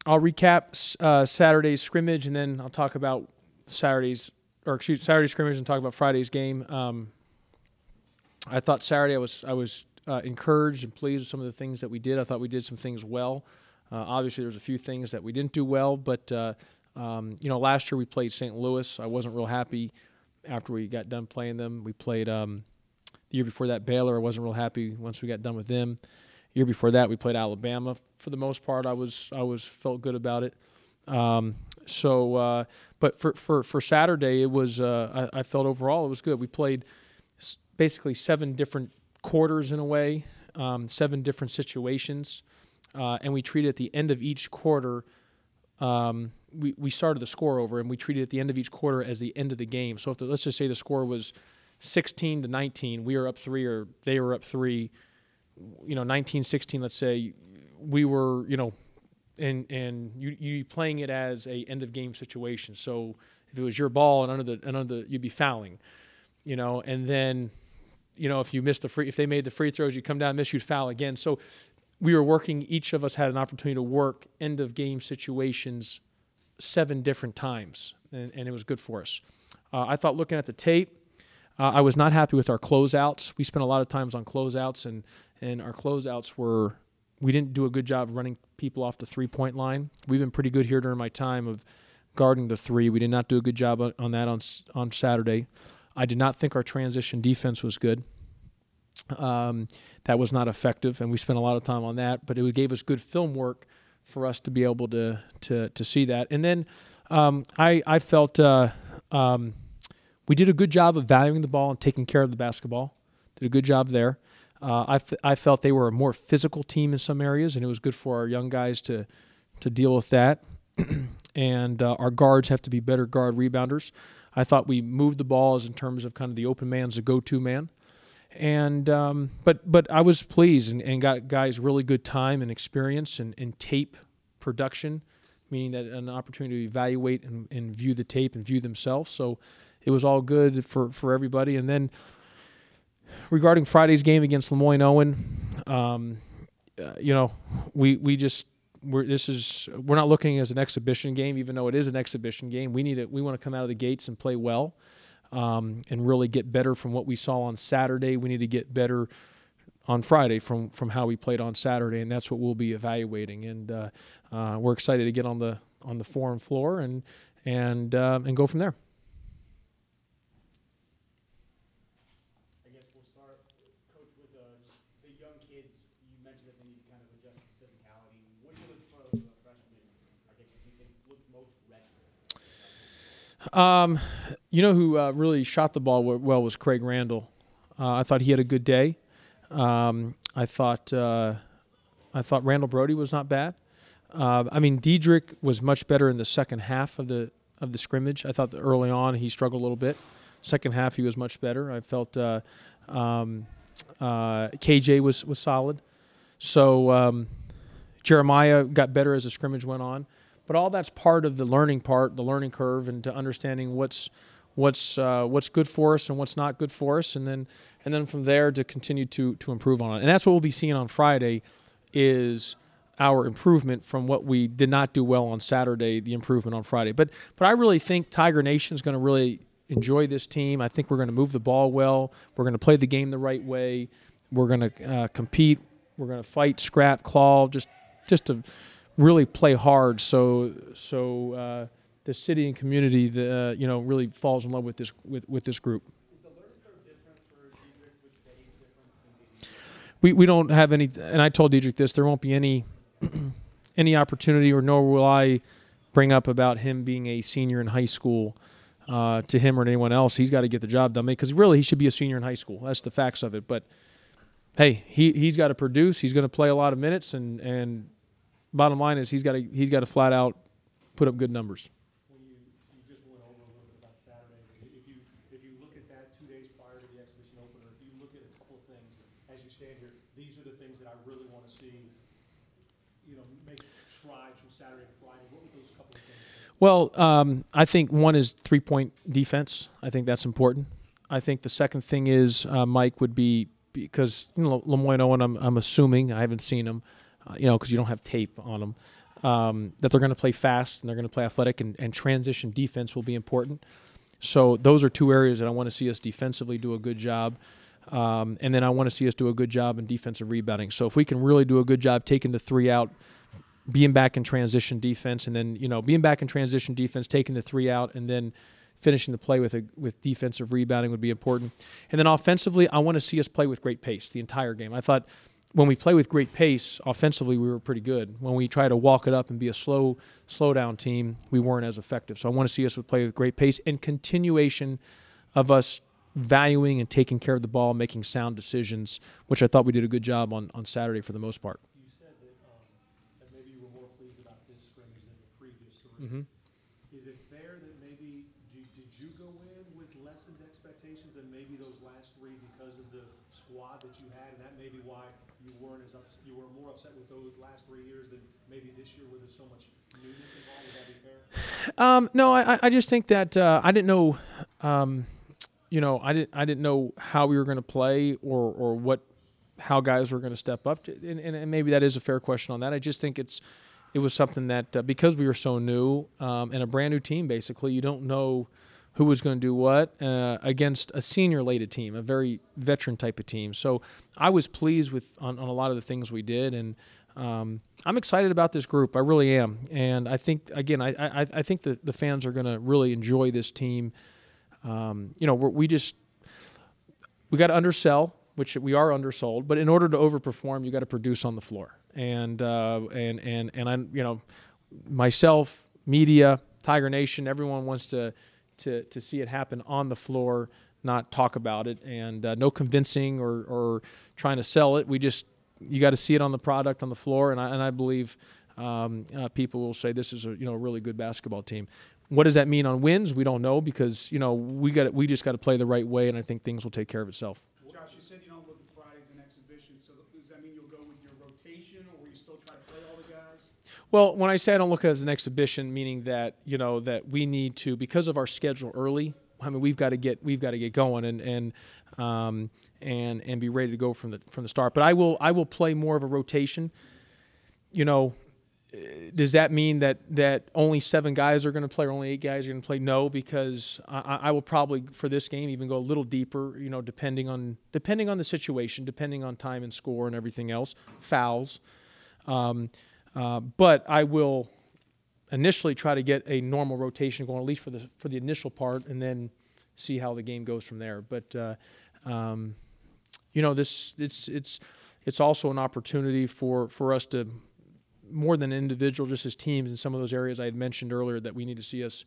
I'll recap Saturday's scrimmage, and then I'll talk about Saturday's scrimmage and talk about Friday's game. I thought Saturday I was encouraged and pleased with some of the things that we did. I thought we did some things well. Obviously, there was a few things that we didn't do well, but last year we played St. Louis. I wasn't real happy after we got done playing them. We played the year before that Baylor. I wasn't real happy once we got done with them. The year before that we played Alabama. For the most part, I felt good about it. But for Saturday, it was I felt overall it was good. We played basically 7 different quarters in a way, 7 different situations. And we treated at the end of each quarter, we started the score over, and we treated at the end of each quarter as the end of the game. So let's just say the score was 16-19, we were up 3 or they were up 3, 19-16, let's say, we were, and you playing it as a end of game situation. So if it was your ball and you'd be fouling, and then, if you missed if they made the free throws, you come down and miss, you'd foul again. So we were working, each of us had an opportunity to work end of game situations 7 different times, and it was good for us. I thought looking at the tape, I was not happy with our closeouts. We spent a lot of times on closeouts, and our closeouts we didn't do a good job running people off the 3-point line. We've been pretty good here during my time of guarding the 3. We did not do a good job on that on Saturday. I did not think our transition defense was good. That was not effective, and we spent a lot of time on that. But it gave us good film work for us to be able to see that. And then I felt we did a good job of valuing the ball and taking care of the basketball. Did a good job there. I felt they were a more physical team in some areas, and it was good for our young guys to deal with that. And our guards have to be better guard rebounders. I thought we moved the ball as in terms of kind of the open man's the go-to man. And but I was pleased and got guys really good time and experience and tape production, meaning that an opportunity to evaluate and view the tape and view themselves. So it was all good for everybody. And then regarding Friday's game against Lemoyne-Owen, we're not looking as an exhibition game, even though it is an exhibition game. We want to come out of the gates and play well. And really get better from what we saw on Saturday. We need to get better on Friday from how we played on Saturday, and that's what we'll be evaluating. And we're excited to get on the forum floor and go from there. I guess we'll start, Coach, with the young kids. You mentioned that they need to kind of adjust to physicality. What do you look for those freshmen? I guess if you think look most ready. Who really shot the ball well was Craig Randall. I thought he had a good day. I thought Randall Brody was not bad. Diedrich was much better in the second half of the scrimmage. I thought that early on he struggled a little bit. Second half he was much better. I felt KJ was solid. So Jeremiah got better as the scrimmage went on. But all that's part of the learning curve, and to understanding what's good for us and what's not good for us, and then from there to continue to improve on it. And that's what we'll be seeing on Friday, is our improvement from what we did not do well on Saturday, the improvement on Friday. But I really think Tiger Nation is going to really enjoy this team. I think we're going to move the ball well. We're going to play the game the right way. We're going to compete. We're going to fight, scrap, claw, just to really play hard. So the city and community, really falls in love with this group. Is the learning curve different for Diedrich with the age difference? We don't have any, and I told Diedrich this, there won't be any opportunity, or nor will I bring up about him being a senior in high school to him or anyone else. He's got to get the job done, because really he should be a senior in high school. That's the facts of it. But hey, he's got to produce. He's going to play a lot of minutes, and bottom line is he's got to flat out put up good numbers. When you just went over a little bit about Saturday, if you look at that 2 days prior to the exhibition opener, if you look at a couple of things as you stand here, these are the things that I really want to see, make strides from Saturday to Friday. What would those couple of things be? Well, I think one is 3-point defense. I think that's important. I think the second thing is, Mike, would be, because Lemoyne-Owen, I'm assuming, I haven't seen him, because you don't have tape on him. that they're going to play fast and they're going to play athletic, and transition defense will be important. So those are two areas that I want to see us defensively do a good job. And then I want to see us do a good job in defensive rebounding. So if we can really do a good job taking the three out, being back in transition defense, and then, being back in transition defense, taking the three out, and then finishing the play with defensive rebounding would be important. And then offensively, I want to see us play with great pace the entire game. I thought when we play with great pace, offensively, we were pretty good. When we try to walk it up and be a slow down team, we weren't as effective. So I want to see us play with great pace and continuation of us valuing and taking care of the ball, making sound decisions, which I thought we did a good job on Saturday for the most part. You said that maybe you were more pleased about this scrimmage than the previous three. Mm-hmm. Is it fair that maybe did you go in with lessened expectations than maybe those last three because of the squad that you had, and that may be why you weren't as you were more upset with those last 3 years than maybe this year where there's so much newness involved? Would that be fair? No, I just think that I didn't know. I didn't know how we were going to play or how guys were going to step up. And maybe that is a fair question on that. I just think it was something that because we were so new and a brand new team, basically, you don't know who was going to do what against a senior-laden team, a very veteran type of team. So I was pleased on a lot of the things we did, and I'm excited about this group. I really am. And I think, again, I think the fans are going to really enjoy this team. We got to undersell, which we are undersold, but in order to overperform, you got to produce on the floor. And I, myself, media, Tiger Nation, everyone wants to see it happen on the floor, not talk about it, and no convincing or trying to sell it. You got to see it on the product on the floor, and I believe people will say this is a really good basketball team. What does that mean on wins? We don't know because we just got to play the right way, and I think things will take care of itself. Josh, you said you don't look at Fridays and exhibition, so does that mean you'll go with your rotation, or will you still try to play all the guys? Well, when I say I don't look at it as an exhibition, meaning that that we need to, because of our schedule early. I mean, we've got to get going and be ready to go from the start. But I will play more of a rotation. Does that mean that only 7 guys are going to play or only 8 guys are going to play? No, because I will probably for this game even go a little deeper. Depending on the situation, depending on time and score and everything else, fouls. But I will initially try to get a normal rotation going, at least for the initial part, and then see how the game goes from there. But it's also an opportunity for us to, more than individual, just as teams in some of those areas I had mentioned earlier that we need to see us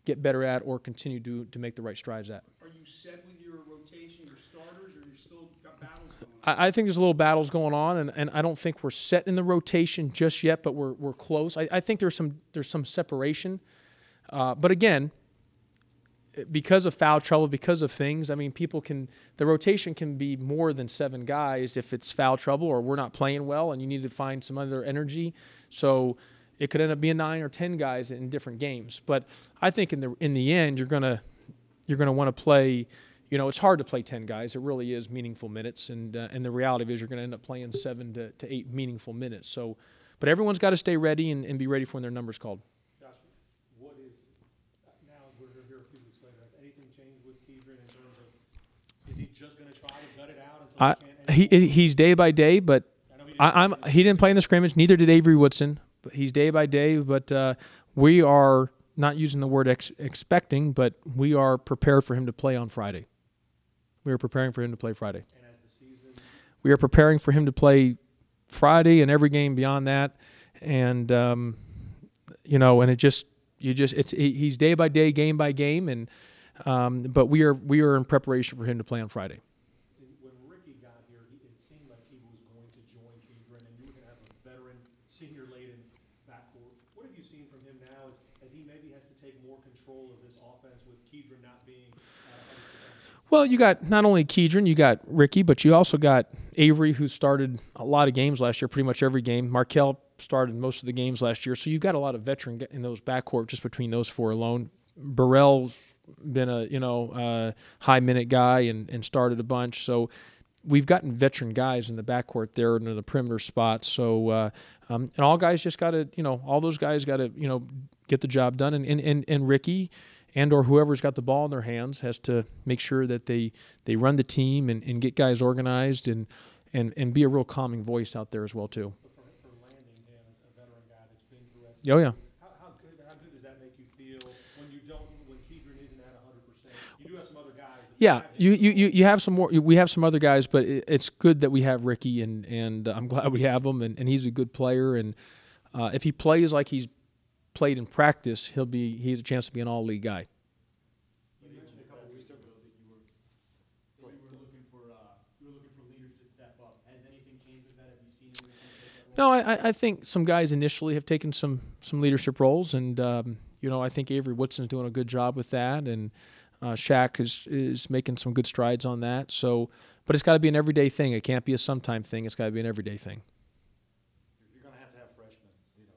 get better at or continue to make the right strides at. Are you set with your rotation, your starters, or you still got battles going on? I think there's a little battles going on, and I don't think we're set in the rotation just yet, but we're close. I think there's some separation, but again, because of foul trouble, because of things, I mean, the rotation can be more than 7 guys if it's foul trouble or we're not playing well and you need to find some other energy. So it could end up being 9 or 10 guys in different games. But I think in the end, you're gonna want to play. It's hard to play 10 guys. It really is meaningful minutes, and the reality is you're going to end up playing 7 to 8 meaningful minutes. So, but everyone's got to stay ready and be ready for when their number's called. Just going to try to gut it out until he's day by day, but he didn't play in the scrimmage. Neither did Avery Woodson. But he's day by day. But we are not using the word expecting, but we are prepared for him to play on Friday. We are preparing for him to play Friday. And as the season, we are preparing for him to play Friday and every game beyond that. And and he's day by day, game by game, and. But we are in preparation for him to play on Friday. When Ricky got here, it seemed like he was going to join Keidron, and you were going to have a veteran, senior-laden backcourt. What have you seen from him now as he maybe has to take more control of this offense with Keidron not being Well, you got not only Keidron, you got Ricky, but you also got Avery, who started a lot of games last year, pretty much every game. Markel started most of the games last year. So you've got a lot of veteran in those backcourt just between those 4 alone. Burrell's been a high minute guy and started a bunch. So we've gotten veteran guys in the backcourt there and in the perimeter spots. So and all guys just got to, all those guys got to, get the job done. And Ricky and or whoever's got the ball in their hands has to make sure that they run the team and get guys organized and be a real calming voice out there as well too. For landing him as a veteran guy that's been through SEC, Oh yeah. how good does that make you feel when Keidron isn't at 100%? You do have some other guys. Yeah, you have some more. We have some other guys, but it's good that we have Ricky, and I'm glad we have him, and he's a good player. And if he plays like he's played in practice, he has a chance to be an all-league guy. You mentioned a couple weeks ago that you were looking for leaders to step up. Has anything changed with that? Have you seen anything take that role? No, I think some guys initially have taken some leadership roles, and I think Avery Woodson's doing a good job with that, and Shaq is making some good strides on that. So, but it's got to be an everyday thing. It can't be a sometime thing. It's got to be an everyday thing. You're going to have freshmen.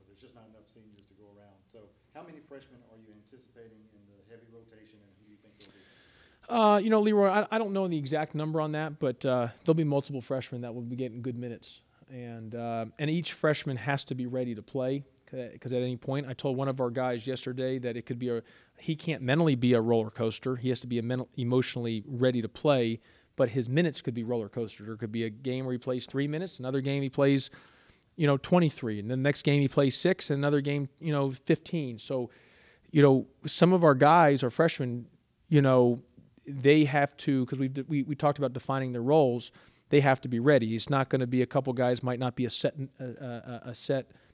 There's just not enough seniors to go around. So, how many freshmen are you anticipating in the heavy rotation, and who do you think will be? Leroy, I don't know the exact number on that, but there'll be multiple freshmen that will be getting good minutes, and each freshman has to be ready to play. Because at any point, I told one of our guys yesterday that it could be he can't mentally be a roller coaster. He has to be emotionally ready to play, but his minutes could be roller coaster. There could be a game where he plays 3 minutes, another game he plays, 23, and then the next game he plays 6, and another game, 15. So, some of our guys, our freshmen, they have to, because we talked about defining their roles, they have to be ready. It's not going to be a couple guys might not be a set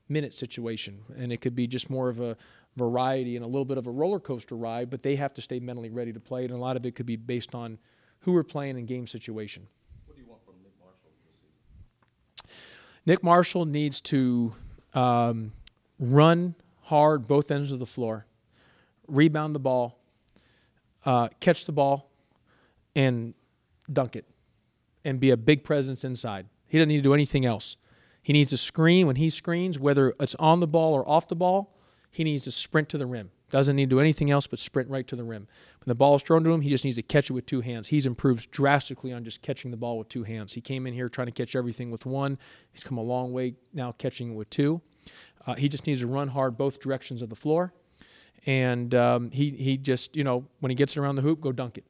minute situation, and it could be just more of a variety and a little bit of a roller coaster ride, but they have to stay mentally ready to play, and a lot of it could be based on who we're playing in game situation. What do you want from Nick Marshall this season? Nick Marshall needs to run hard both ends of the floor, rebound the ball, catch the ball, and dunk it, and be a big presence inside. He doesn't need to do anything else. He needs to screen when he screens, whether it's on the ball or off the ball. He needs to sprint to the rim. Doesn't need to do anything else but sprint right to the rim. When the ball is thrown to him, he just needs to catch it with 2 hands. He's improved drastically on just catching the ball with 2 hands. He came in here trying to catch everything with 1. He's come a long way now catching it with 2. He just needs to run hard both directions of the floor. And he just, when he gets it around the hoop, go dunk it.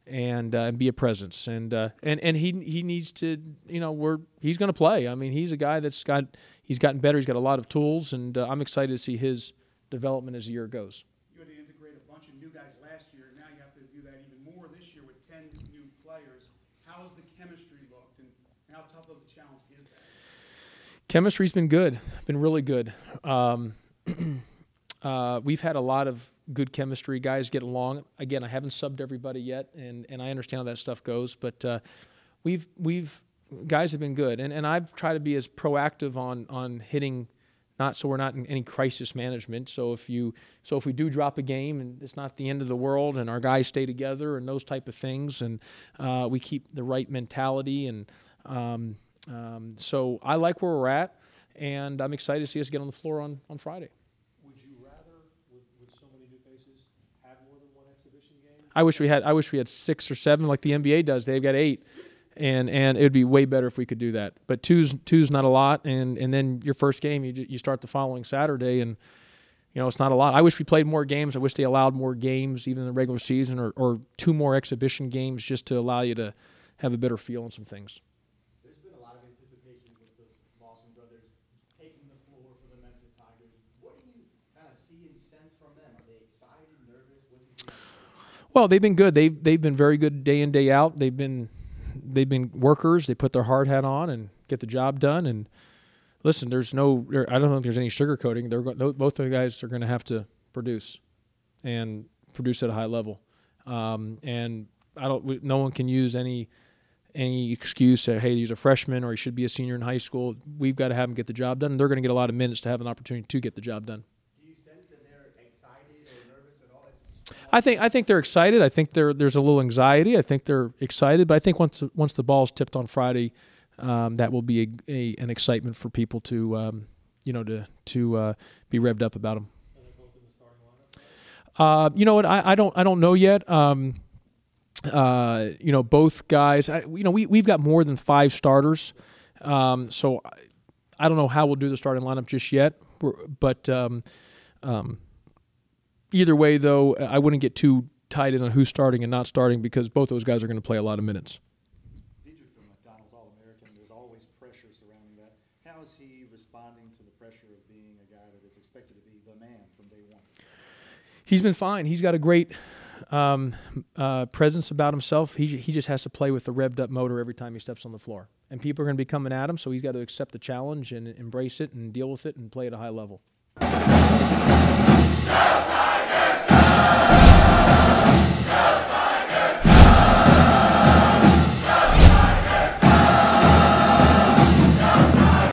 And be a presence, and he needs to, he's going to play. I mean, he's a guy he's gotten better. He's got a lot of tools, and I'm excited to see his development as the year goes. You had to integrate a bunch of new guys last year. Now you have to do that even more this year with 10 new players. How has the chemistry looked, and how tough of a challenge is that? Chemistry's been good, been really good. We've had a lot of good chemistry. Guys get along. Again, I haven't subbed everybody yet, and I understand how that stuff goes. But guys have been good, and I've tried to be as proactive on hitting, so we're not in any crisis management. So if we do drop a game, and it's not the end of the world, and our guys stay together, and those type of things, and we keep the right mentality, and so I like where we're at, and I'm excited to see us get on the floor on Friday. I wish we had 6 or 7 like the NBA does. They've got 8, and it would be way better if we could do that. But two's not a lot, and then your first game you start the following Saturday, and it's not a lot. I wish we played more games. I wish they allowed more games even in the regular season, or 2 more exhibition games just to allow you to have a better feel on some things. There's been a lot of anticipation with the Lawson brothers taking the floor for the Memphis Tigers. What do you kind of see and sense from them? Are they excited, nervous? What's it like? Well, they've been good. They've been very good day in, day out. They've been workers. They put their hard hat on and get the job done. And listen, I don't think there's any sugarcoating. Both of the guys are going to have to produce, and produce at a high level. And no one can use any excuse that, hey, he's a freshman or he should be a senior in high school. We've got to have him get the job done, and they're going to get a lot of minutes to have an opportunity to get the job done. I think they're excited. I think there's a little anxiety. I think they're excited, but I think once the ball's tipped on Friday, that will be an excitement for people to be revved up about them. You know what? I don't know yet. You know, both guys. You know, we've got more than 5 starters, so I don't know how we'll do the starting lineup just yet. But either way, though, I wouldn't get too tied in on who's starting and not starting because both those guys are going to play a lot of minutes. Dietrich's a McDonald's All-American. There's always pressure surrounding that. How is he responding to the pressure of being a guy that is expected to be the man from day one? He's been fine. He's got a great presence about himself. He just has to play with the revved up motor every time he steps on the floor. And people are going to be coming at him, so he's got to accept the challenge and embrace it and deal with it and play at a high level.